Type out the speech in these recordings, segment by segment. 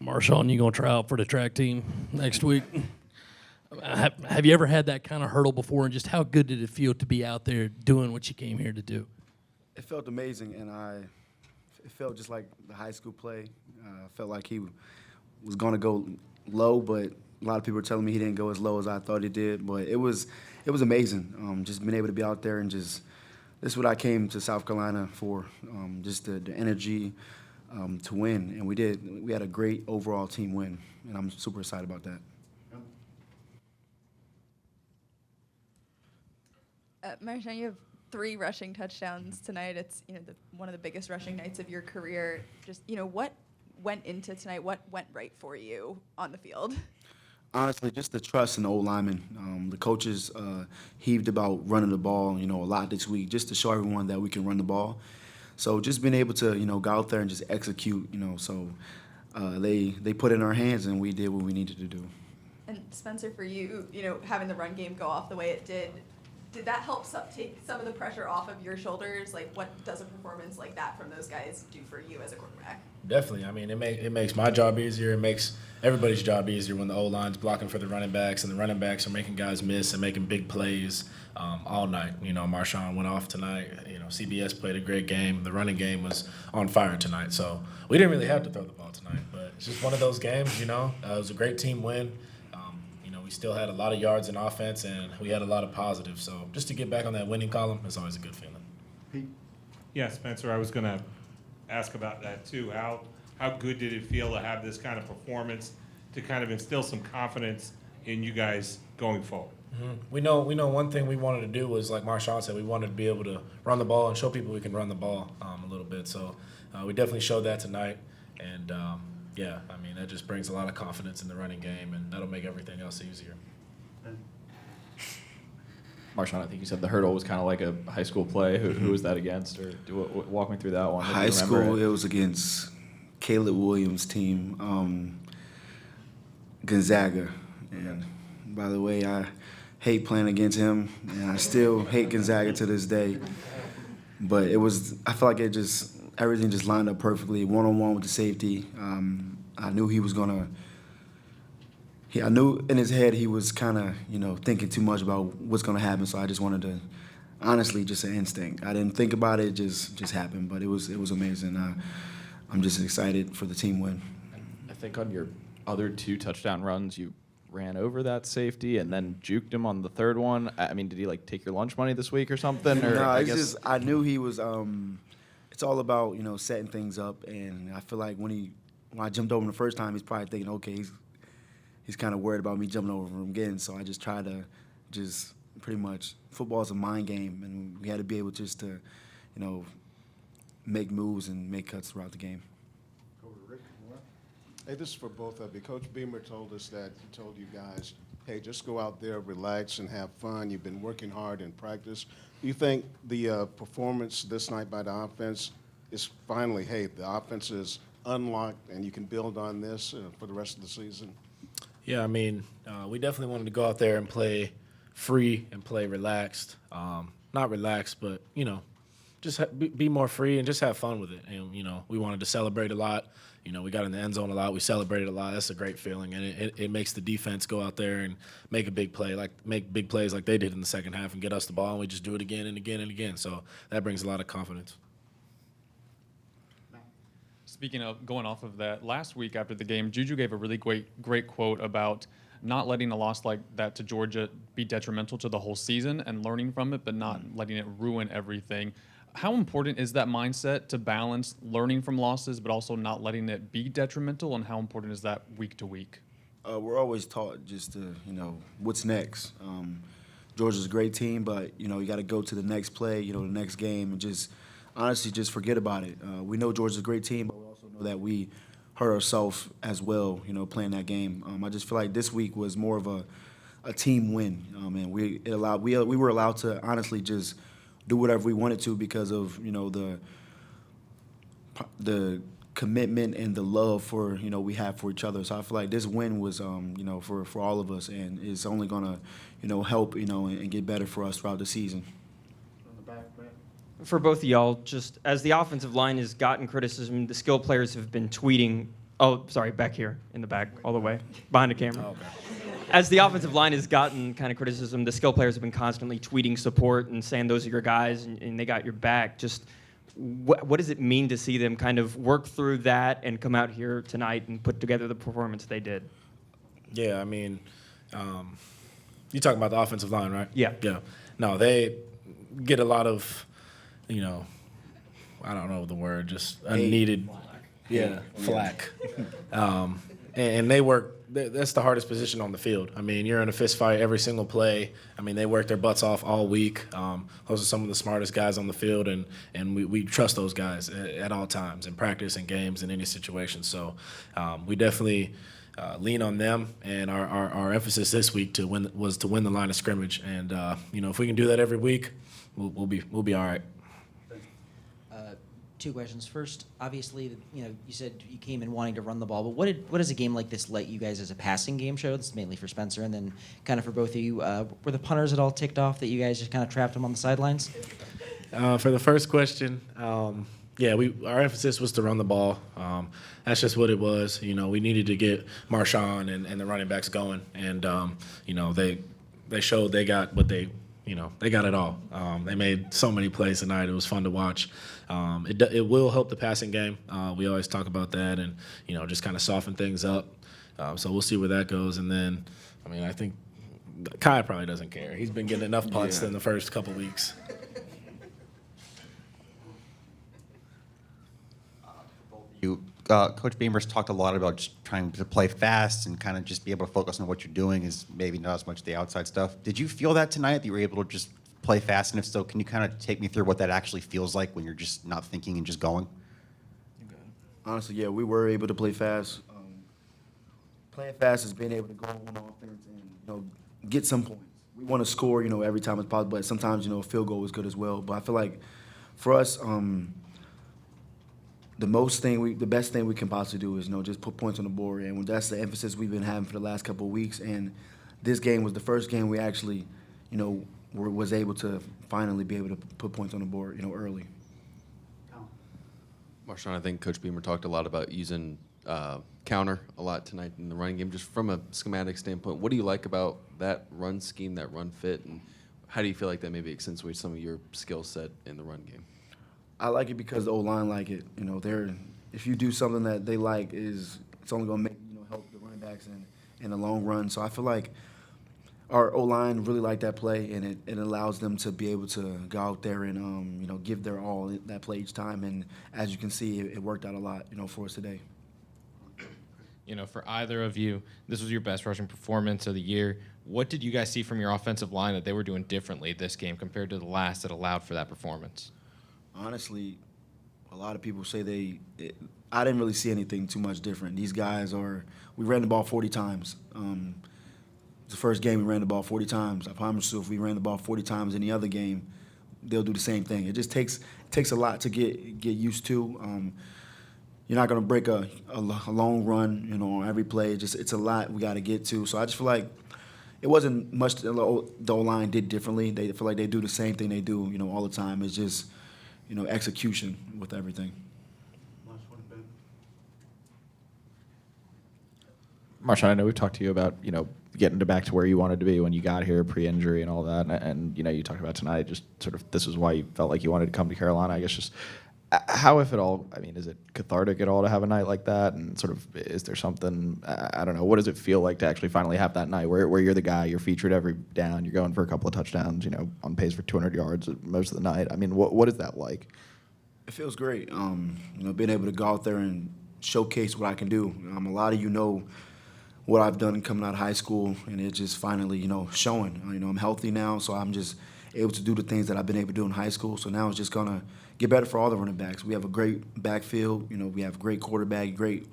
Marshawn, you gonna try out for the track team next week? Have you ever had that kind of hurdle before, and just how good did it feel to be out there doing what you came here to do? It felt amazing, and it felt just like the high school play. Felt like he was going to go low, but a lot of people were telling me he didn't go as low as I thought he did. But it was amazing. Just being able to be out there and just this is what I came to South Carolina for. Just the energy to win, and we did. We had a great overall team win, and I'm super excited about that. Marshawn, you have 3 rushing touchdowns tonight. It's one of the biggest rushing nights of your career. Just what went into tonight? What went right for you on the field? Honestly, just the trust in the old linemen. The coaches heaved about running the ball, a lot this week, just to show everyone that we can run the ball. So just being able to, go out there and just execute, so they put it in our hands and we did what we needed to do. And Spencer, for you, having the run game go off the way it did that help take some of the pressure off of your shoulders? Like, what does a performance like that from those guys do for you as a quarterback? Definitely. I mean, it makes my job easier. It makes everybody's job easier when the O-line's blocking for the running backs, and the running backs are making guys miss and making big plays all night. Marshawn went off tonight. CBS played a great game. The running game was on fire tonight. So we didn't really have to throw the ball tonight, but it's just one of those games, It was a great team win. We still had a lot of yards in offense, and we had a lot of positives. So just to get back on that winning column is always a good feeling. Yeah, Spencer, I was going to ask about that too. How good did it feel to have this kind of performance to kind of instill some confidence in you guys going forward? Mm-hmm. We know one thing we wanted to do was, like Marshawn said, we wanted to be able to run the ball and show people we can run the ball a little bit. So we definitely showed that tonight, and yeah, I mean, that just brings a lot of confidence in the running game, and that'll make everything else easier. Marshawn, I think you said the hurdle was kind of like a high school play. Who was that against? Or walk me through that one. High school, it was against Caleb Williams' team, Gonzaga. And by the way, I hate playing against him, and I still hate Gonzaga to this day. But I feel like everything just lined up perfectly, one-on-one with the safety. I knew he was gonna. I knew in his head he was kind of, thinking too much about what's gonna happen. So I just wanted to, honestly, just an instinct. I didn't think about it; it just happened. But it was amazing. I'm just excited for the team win. I think on your other 2 touchdown runs, you ran over that safety and then juked him on the third one. I mean, did he take your lunch money this week or something? Or no, I knew he was. It's all about setting things up, and I feel like when I jumped over him the first time, he's probably thinking, okay, he's kind of worried about me jumping over him again. So I just tried to pretty much, football's a mind game, and we had to be able just to make moves and make cuts throughout the game. Hey, this is for both of you. Coach Beamer told us that he told you guys, hey, just go out there, relax, and have fun. You've been working hard in practice. Do you think the performance this night by the offense is finally, hey, the offense is unlocked and you can build on this for the rest of the season? Yeah, I mean, we definitely wanted to go out there and play free and play relaxed. Not relaxed, but, just be more free and just have fun with it. And, we wanted to celebrate a lot. We got in the end zone a lot. We celebrated a lot. That's a great feeling, and it makes the defense go out there and make big plays like they did in the second half and get us the ball, and we just do it again and again and again. So that brings a lot of confidence. Speaking of going off of that, last week after the game, Juju gave a really great quote about not letting a loss like that to Georgia be detrimental to the whole season and learning from it, but not letting it ruin everything. How important is that mindset to balance learning from losses, but also not letting it be detrimental, and how important is that week to week? We're always taught just to, what's next. Georgia's a great team, but, you got to go to the next play, the next game, and just honestly just forget about it. We know Georgia's a great team, but we also know that we hurt ourselves as well, playing that game. I just feel like this week was more of a team win, and we were allowed to honestly just do whatever we wanted to because of the commitment and the love for we have for each other. So I feel like this win was for all of us, and it's only gonna help and get better for us throughout the season. For both of y'all, just as the offensive line has gotten criticism, the skill players have been tweeting Oh, sorry, back here in the back, all the way behind the camera. Oh, okay. As the offensive line has gotten kind of criticism, the skill players have been constantly tweeting support and saying those are your guys and they got your back. Just what does it mean to see them kind of work through that and come out here tonight and put together the performance they did? Yeah, I mean, you talking about the offensive line, right? Yeah. Yeah. No, they get a lot of, you know, I don't know the word, just unneeded. Yeah, flack. And they work. That's the hardest position on the field. I mean, you're in a fist fight every single play. I mean, they work their butts off all week. Those are some of the smartest guys on the field, and we trust those guys at all times in practice and games in any situation. So we definitely lean on them, and our emphasis this week was to win the line of scrimmage. And if we can do that every week, we'll be all right. 2 questions. First, obviously, you said you came in wanting to run the ball, but what does a game like this let you guys as a passing game show? This is mainly for Spencer, and then kind of for both of you. Were the punters at all ticked off that you guys just kind of trapped them on the sidelines? For the first question, our emphasis was to run the ball. That's just what it was. We needed to get Marshawn and the running backs going, and they showed they got what they got it all. They made so many plays tonight. It was fun to watch. It will help the passing game. We always talk about that, and just kind of soften things up. So we'll see where that goes. And then, I think Kai probably doesn't care. He's been getting enough punts in the first couple weeks. Coach Beamer's talked a lot about just trying to play fast and kind of just be able to focus on what you're doing is maybe not as much the outside stuff. Did you feel that tonight, that you were able to just play fast? And if so, can you kind of take me through what that actually feels like when you're just not thinking and just going? Honestly, yeah, we were able to play fast. Playing fast is being able to go on offense and get some points. We want to score, every time it's possible, but sometimes a field goal is good as well. But I feel like for us, the best thing we can possibly do is just put points on the board, and that's the emphasis we've been having for the last couple of weeks. And this game was the first game we actually, was able to finally be able to put points on the board, early. Marshawn, I think Coach Beamer talked a lot about using counter a lot tonight in the running game. Just from a schematic standpoint, what do you like about that run scheme, that run fit, and how do you feel like that maybe accentuates some of your skill set in the run game? I like it because the O-line like it. If you do something that they like, it's only going to make help the running backs in the long run. So I feel like our O-line really like that play, and it allows them to be able to go out there and give their all in that play each time. And as you can see, it worked out a lot for us today. For either of you, this was your best rushing performance of the year. What did you guys see from your offensive line that they were doing differently this game compared to the last that allowed for that performance? Honestly, A lot of people say I didn't really see anything too much different. These guys we ran the ball 40 times. It's the first game we ran the ball 40 times. I promise you, if we ran the ball 40 times any other game, they'll do the same thing. It just takes a lot to get used to. You're not going to break a long run, on every play. It's a lot we got to get to. So I just feel like it wasn't much the O-line did differently. They feel like they do the same thing they do, all the time. It's just, execution with everything. Marshawn, I know we've talked to you about, getting back to where you wanted to be when you got here pre-injury and all that. And you talked about tonight, just sort of this is why you felt like you wanted to come to Carolina. I guess just how, if at all, is it cathartic at all to have a night like that? And sort of, is there something, I don't know, what does it feel like to actually finally have that night where you're the guy, you're featured every down, you're going for a couple of touchdowns, on pace for 200 yards most of the night? What is that like? It feels great. Being able to go out there and showcase what I can do. A lot of you know what I've done coming out of high school, and it's just finally, showing. I'm healthy now, so I'm just able to do the things that I've been able to do in high school. So now it's just going to get better for all the running backs. We have a great backfield. We have great quarterback, great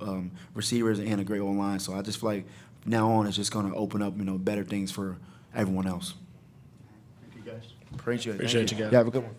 receivers, and a great O-line. So I just feel like from now on it's just going to open up, better things for everyone else. Thank you, guys. Appreciate it. Appreciate you guys. Yeah, have a good one.